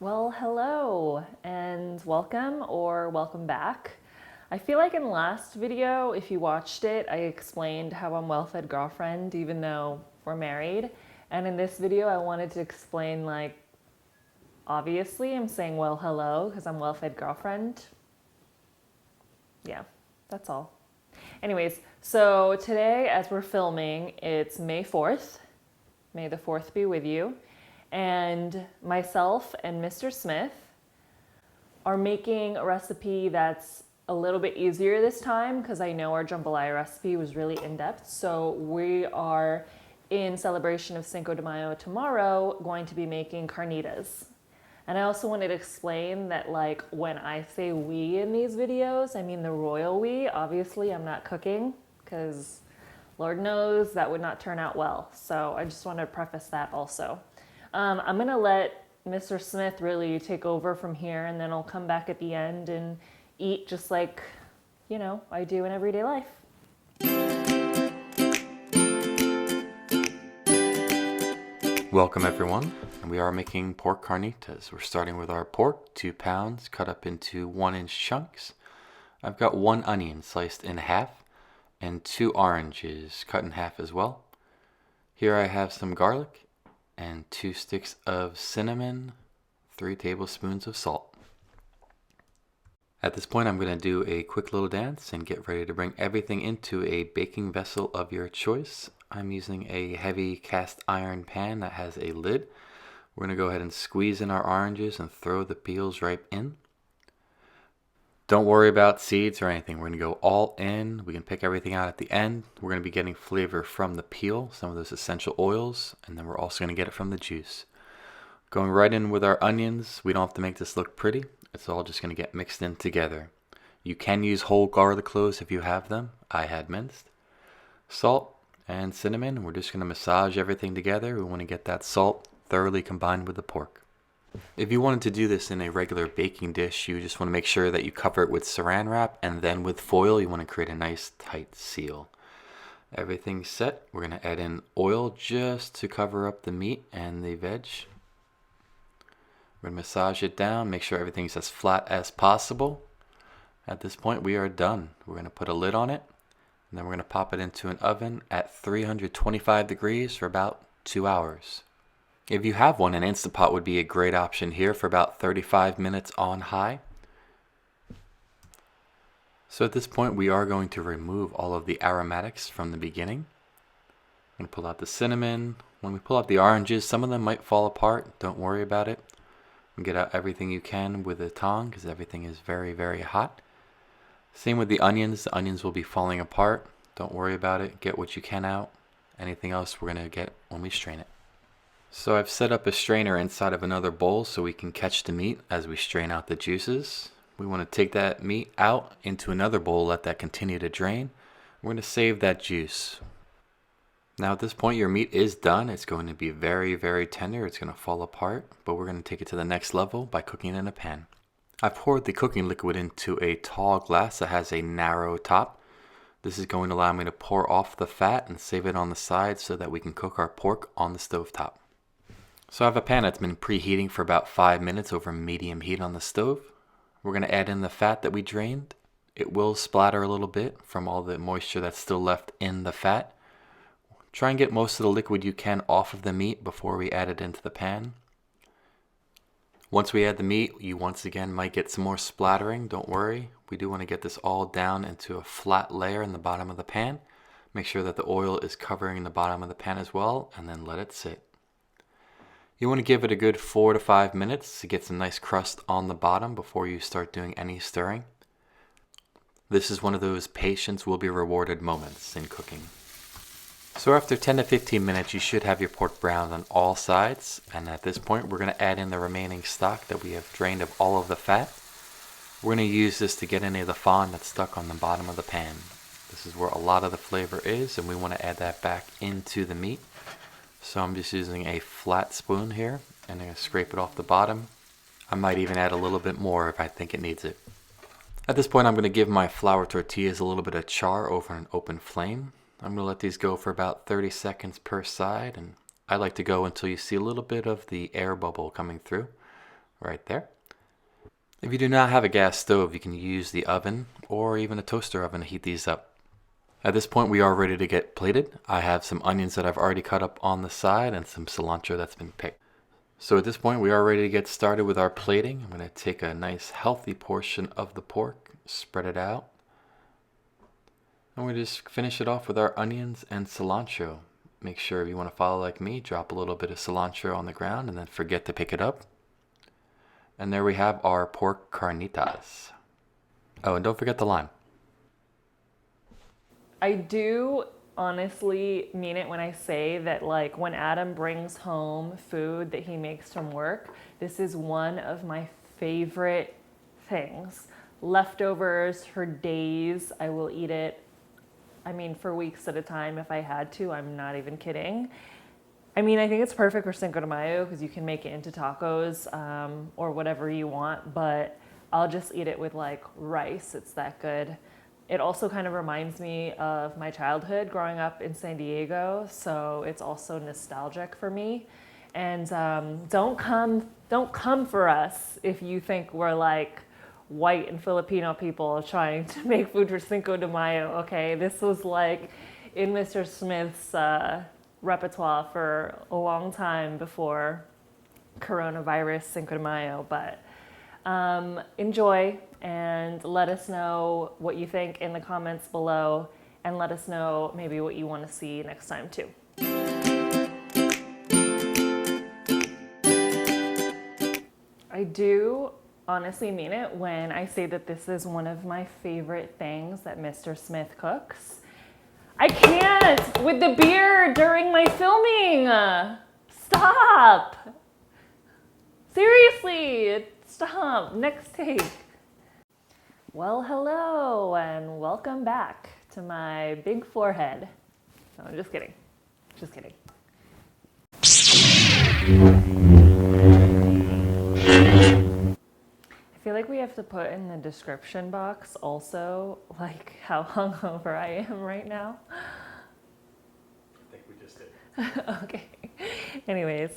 Well, hello and welcome or welcome back. I feel like in the last video, if you watched it, I explained how I'm well-fed girlfriend even though we're married. And in this video, I wanted to explain obviously I'm saying well, hello because I'm well-fed girlfriend. Yeah, that's all. Anyways, so today as we're filming, it's May 4th. May the 4th be with you. And myself and Mr. Smith are making a recipe that's a little bit easier this time because I know our jambalaya recipe was really in-depth. So we are, in celebration of Cinco de Mayo tomorrow, going to be making carnitas. And I also wanted to explain that when I say we in these videos, I mean the royal we. Obviously, I'm not cooking because Lord knows that would not turn out well. So I just wanted to preface that also. I'm gonna let Mr. Smith really take over from here, and then I'll come back at the end and eat just like, I do in everyday life. Welcome everyone, and we are making pork carnitas. We're starting with our pork, 2 pounds, cut up into 1-inch chunks. I've got 1 onion sliced in half, and 2 oranges cut in half as well. Here I have some garlic, and 2 sticks of cinnamon, 3 tablespoons of salt. At this point I'm going to do a quick little dance and get ready to bring everything into a baking vessel of your choice. I'm using a heavy cast iron pan that has a lid. We're going to go ahead and squeeze in our oranges and throw the peels right in. Don't worry about seeds or anything. We're going to go all in. We can pick everything out at the end. We're going to be getting flavor from the peel, some of those essential oils, and then we're also going to get it from the juice. Going right in with our onions. We don't have to make this look pretty. It's all just going to get mixed in together. You can use whole garlic cloves if you have them. I had minced. Salt and cinnamon. We're just going to massage everything together. We want to get that salt thoroughly combined with the pork. If you wanted to do this in a regular baking dish, you just want to make sure that you cover it with saran wrap, and then with foil you want to create a nice tight seal. Everything's set. We're going to add in oil just to cover up the meat and the veg. We're going to massage it down, make sure everything's as flat as possible. At this point we are done. We're going to put a lid on it, and then we're going to pop it into an oven at 325 degrees for about 2 hours. If you have one, an Instant Pot would be a great option here for about 35 minutes on high. So at this point we are going to remove all of the aromatics from the beginning. I'm going to pull out the cinnamon. When we pull out the oranges, some of them might fall apart. Don't worry about it. Get out everything you can with a tong because everything is very, very hot. Same with the onions. The onions will be falling apart. Don't worry about it. Get what you can out. Anything else we're going to get when we strain it. So I've set up a strainer inside of another bowl so we can catch the meat as we strain out the juices. We want to take that meat out into another bowl, let that continue to drain. We're going to save that juice. Now at this point your meat is done. It's going to be very, very tender. It's going to fall apart, but we're going to take it to the next level by cooking it in a pan. I've poured the cooking liquid into a tall glass that has a narrow top. This is going to allow me to pour off the fat and save it on the side so that we can cook our pork on the stove top. So I have a pan that's been preheating for about 5 minutes over medium heat on the stove. We're going to add in the fat that we drained. It will splatter a little bit from all the moisture that's still left in the fat. Try and get most of the liquid you can off of the meat before we add it into the pan. Once we add the meat, you once again might get some more splattering. Don't worry. We do want to get this all down into a flat layer in the bottom of the pan. Make sure that the oil is covering the bottom of the pan as well, and then let it sit. You want to give it a good 4 to 5 minutes to get some nice crust on the bottom before you start doing any stirring. This is one of those patience will be rewarded moments in cooking. So after 10 to 15 minutes you should have your pork browned on all sides, and at this point we're going to add in the remaining stock that we have drained of all of the fat. We're going to use this to get any of the fond that's stuck on the bottom of the pan. This is where a lot of the flavor is, and we want to add that back into the meat. So I'm just using a flat spoon here, and I'm going to scrape it off the bottom. I might even add a little bit more if I think it needs it. At this point I'm going to give my flour tortillas a little bit of char over an open flame. I'm going to let these go for about 30 seconds per side, and I like to go until you see a little bit of the air bubble coming through. right there. If you do not have a gas stove, you can use the oven or even a toaster oven to heat these up. At this point, we are ready to get plated. I have some onions that I've already cut up on the side and some cilantro that's been picked. So at this point, we are ready to get started with our plating. I'm going to take a nice healthy portion of the pork, spread it out, and we just finish it off with our onions and cilantro. Make sure if you want to follow like me, drop a little bit of cilantro on the ground and then forget to pick it up. And there we have our pork carnitas. Oh, and don't forget the lime. I do honestly mean it when I say that, like, when Adam brings home food that he makes from work, this is one of my favorite things. Leftovers for days, I will eat it. I mean, for weeks at a time if I had to. I'm not even kidding. I mean, I think it's perfect for Cinco de Mayo because you can make it into tacos or whatever you want, but I'll just eat it with like rice. It's that good. It also kind of reminds me of my childhood growing up in San Diego, so it's also nostalgic for me. And don't come for us if you think we're like white and Filipino people trying to make food for Cinco de Mayo. Okay, this was like in Mr. Smith's repertoire for a long time before coronavirus Cinco de Mayo, but enjoy and let us know what you think in the comments below, and let us know maybe what you want to see next time too. I do honestly mean it when I say that this is one of my favorite things that Mr. Smith cooks. I can't with the beer during my filming. Stop. Seriously, stop. Next take. Well, hello and welcome back to my big forehead. No, I'm just kidding. Just kidding. I feel like we have to put in the description box also like how hungover I am right now. I think we just did. Okay. Anyways,